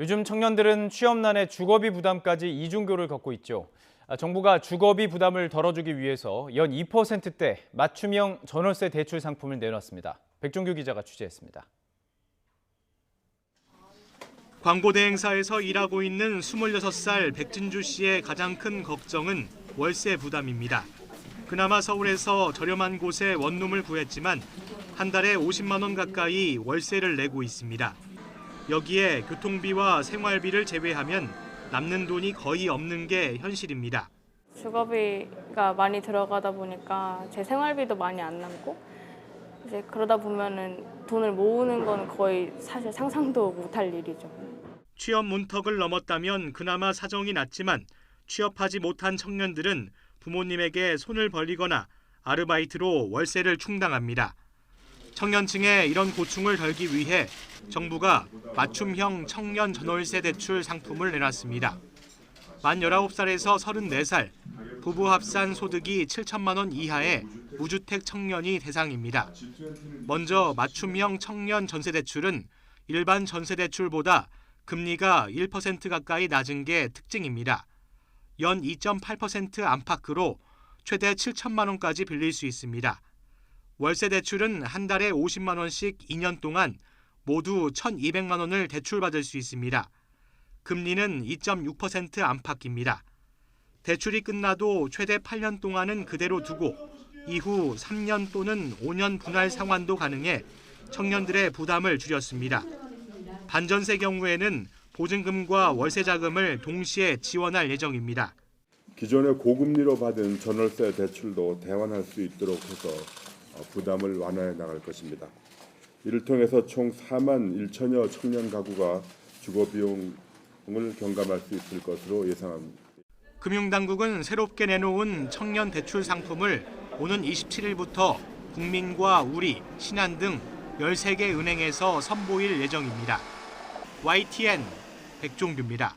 요즘 청년들은 취업난에 주거비 부담까지 이중교를 겪고 있죠. 정부가 주거비 부담을 덜어주기 위해서 연 2%대 맞춤형 전월세 대출 상품을 내놨습니다. 백종규 기자가 취재했습니다. 광고대행사에서 일하고 있는 26살 백진주 씨의 가장 큰 걱정은 월세 부담입니다. 그나마 서울에서 저렴한 곳에 원룸을 구했지만 한 달에 50만 원 가까이 월세를 내고 있습니다. 여기에 교통비와 생활비를 제외하면 남는 돈이 거의 없는 게 현실입니다. 주거비가 많이 들어가다 보니까 제 생활비도 많이 안 남고 이제 그러다 보면은 돈을 모으는 건 거의 사실 상상도 못할 일이죠. 취업 문턱을 넘었다면 그나마 사정이 낫지만 취업하지 못한 청년들은 부모님에게 손을 벌리거나 아르바이트로 월세를 충당합니다. 청년층의 이런 고충을 덜기 위해 정부가 맞춤형 청년 전월세 대출 상품을 내놨습니다. 만 19살에서 34살, 부부 합산 소득이 7천만 원 이하의 무주택 청년이 대상입니다. 먼저 맞춤형 청년 전세 대출은 일반 전세 대출보다 금리가 1% 가까이 낮은 게 특징입니다. 연 2.8% 안팎으로 최대 7천만 원까지 빌릴 수 있습니다. 월세 대출은 한 달에 50만 원씩 2년 동안 모두 1,200만 원을 대출받을 수 있습니다. 금리는 2.6% 안팎입니다. 대출이 끝나도 최대 8년 동안은 그대로 두고 이후 3년 또는 5년 분할 상환도 가능해 청년들의 부담을 줄였습니다. 반전세 경우에는 보증금과 월세 자금을 동시에 지원할 예정입니다. 기존의 고금리로 받은 전월세 대출도 대환할 수 있도록 해서 부담을 완화해 나갈 것입니다. 이를 통해서 총 4만 1천여 청년 가구가 주거 비용을 경감할 수 있을 것으로 예상합니다. 금융당국은 새롭게 내놓은 청년 대출 상품을 오는 27일부터 국민과 우리, 신한 등 13개 은행에서 선보일 예정입니다. YTN 백종규입니다.